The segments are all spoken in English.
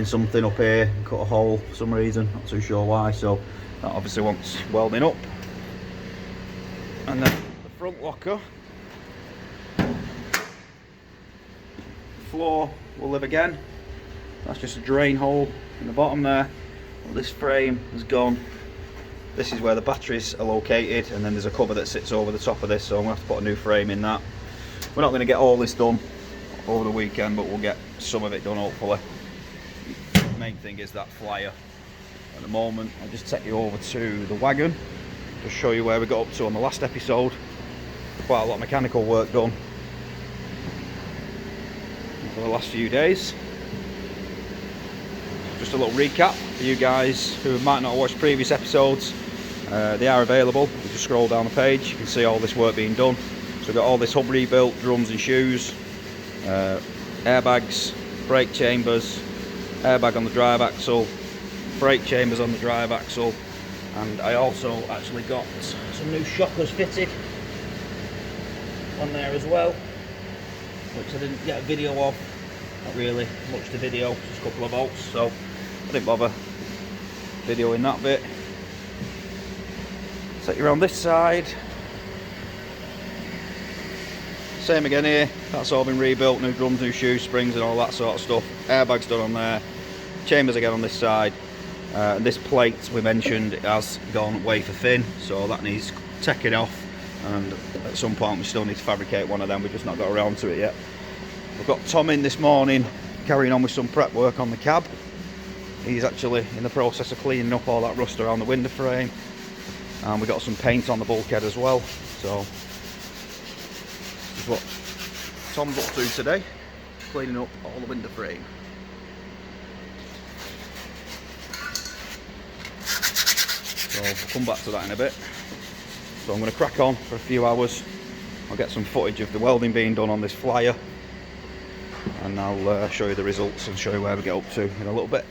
lifting something up here and cut a hole for some reason, not too sure why, so that obviously wants welding up. And then the front locker floor will live again. That's just a drain hole in the bottom there. Well, this frame has gone. This is where the batteries are located, and then there's a cover that sits over the top of this, so I'm going to have to put a new frame in that. We're not going to get all this done over the weekend, but we'll get some of it done hopefully. The main thing is that flyer. At the moment, I'll just take you over to the wagon, just show you where we got up to on the last episode. Quite a lot of mechanical work done for the last few days. Just a little recap for you guys who might not have watched previous episodes. They are available. You just scroll down the page, you can see all this work being done. So we've got all this hub rebuilt, drums and shoes, airbags, brake chambers, airbag on the drive axle, brake chambers on the drive axle, and I also actually got some new shockers fitted on there as well, which I didn't get a video of. Not really much to video, just a couple of bolts, so I didn't bother videoing that bit. Take you around this side. Same again here, that's all been rebuilt, new drums, new shoes, springs and all that sort of stuff. Airbags done on there. Chambers again on this side. And this plate we mentioned has gone wafer thin, so that needs taking off, and at some point we still need to fabricate one of them. We've just not got around to it yet. We've got Tom in this morning carrying on with some prep work on the cab. He's actually in the process of cleaning up all that rust around the window frame, and we got some paint on the bulkhead as well. So this is what Tom's up to today, cleaning up all the window frame. So we'll come back to that in a bit. So I'm going to crack on for a few hours. I'll get some footage of the welding being done on this flyer, and I'll show you the results and show you where we get up to in a little bit.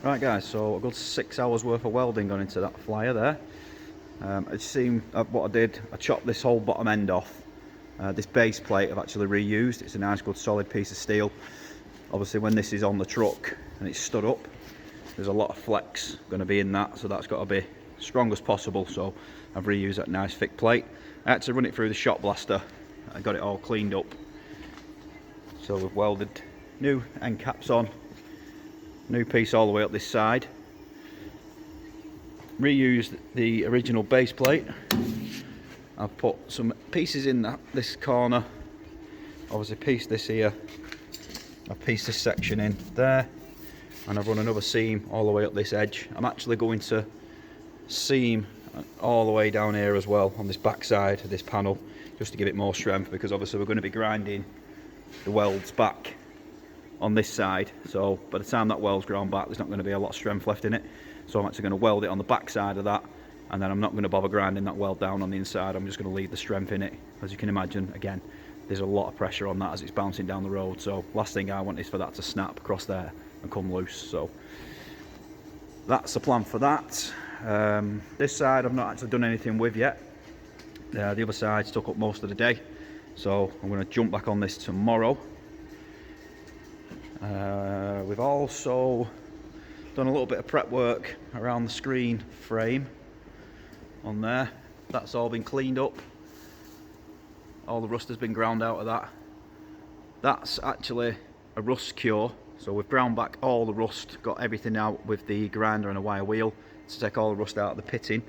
Right guys, so a good 6 hours worth of welding gone into that flyer there. It seemed what I did, I chopped this whole bottom end off. This base plate I've actually reused. It's a nice good solid piece of steel. Obviously when this is on the truck and it's stood up, there's a lot of flex going to be in that, so that's got to be strong as possible. So I've reused that nice thick plate. I had to run it through the shot blaster. I got it all cleaned up. So we've welded new end caps on. New piece all the way up this side. Reused the original base plate. I've put some pieces in this corner. Obviously pieced this here. I've pieced this section in there. And I've run another seam all the way up this edge. I'm actually going to seam all the way down here as well on this back side of this panel, just to give it more strength, because obviously we're going to be grinding the welds back on this side, so by the time that weld's ground back there's not going to be a lot of strength left in it. So I'm actually going to weld it on the back side of that, and then I'm not going to bother grinding that weld down on the inside. I'm just going to leave the strength in it. As you can imagine, again, there's a lot of pressure on that as it's bouncing down the road, so last thing I want is for that to snap across there and come loose. So that's the plan for that. This side I've not actually done anything with yet. The other side took up most of the day, so I'm going to jump back on this tomorrow. We've also done a little bit of prep work around the screen frame on there. That's all been cleaned up. All the rust has been ground out of that. That's actually a rust cure, so we've ground back all the rust, got everything out with the grinder and a wire wheel to take all the rust out of the pitting.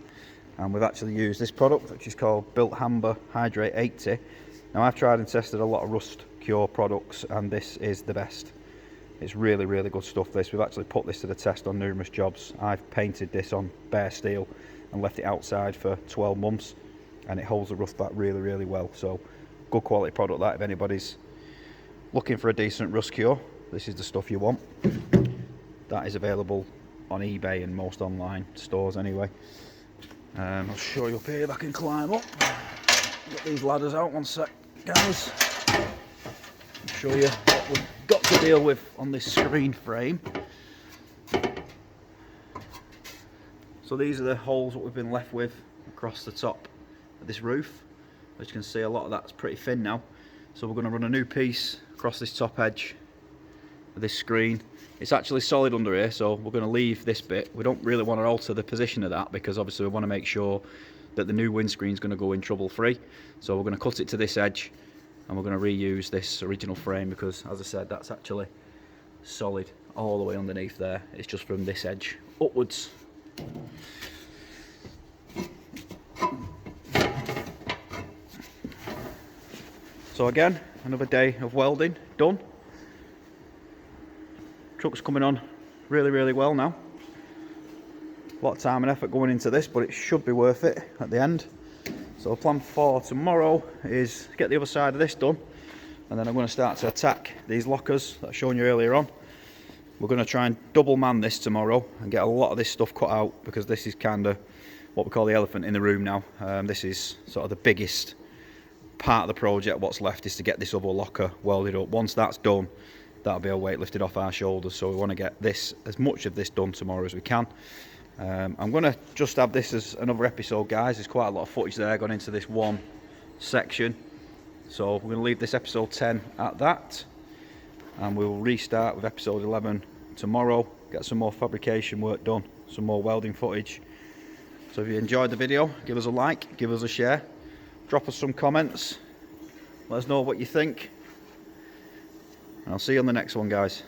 And we've actually used this product, which is called Built Hamber Hydrate 80. Now I've tried and tested a lot of rust cure products, and this is the best. It's really, really good stuff, this. We've actually put this to the test on numerous jobs. I've painted this on bare steel and left it outside for 12 months, and it holds the rust back really, really well. So good quality product that. If anybody's looking for a decent rust cure, this is the stuff you want. That is available on eBay and most online stores anyway. I'll show you up here if I can climb up. Get these ladders out, one sec guys. show you what we've got to deal with on this screen frame. So these are the holes that we've been left with across the top of this roof. As you can see, a lot of that's pretty thin now. So we're going to run a new piece across this top edge of this screen. It's actually solid under here, so we're going to leave this bit. We don't really want to alter the position of that because obviously we want to make sure that the new windscreen is going to go in trouble free. So we're going to cut it to this edge and we're going to reuse this original frame because, as I said, that's actually solid all the way underneath there. It's just from this edge upwards. So again, another day of welding done. Truck's coming on really well now. A lot of time and effort going into this, but it should be worth it at the end. So the plan for tomorrow is get the other side of this done, and then I'm going to start to attack these lockers that I've shown you earlier on. We're going to try and double man this tomorrow and get a lot of this stuff cut out because this is kind of what we call the elephant in the room now. This is sort of the biggest part of the project. What's left is to get this other locker welded up. Once that's done, that'll be a weight lifted off our shoulders. So we want to get this, as much of this done tomorrow as we can. I'm going to just have this as another episode, guys. There's quite a lot of footage there gone into this one section. So we're going to leave this episode 10 at that. And we will restart with episode 11 tomorrow, get some more fabrication work done, some more welding footage. So if you enjoyed the video, give us a like, give us a share, drop us some comments, let us know what you think, and I'll see you on the next one, guys.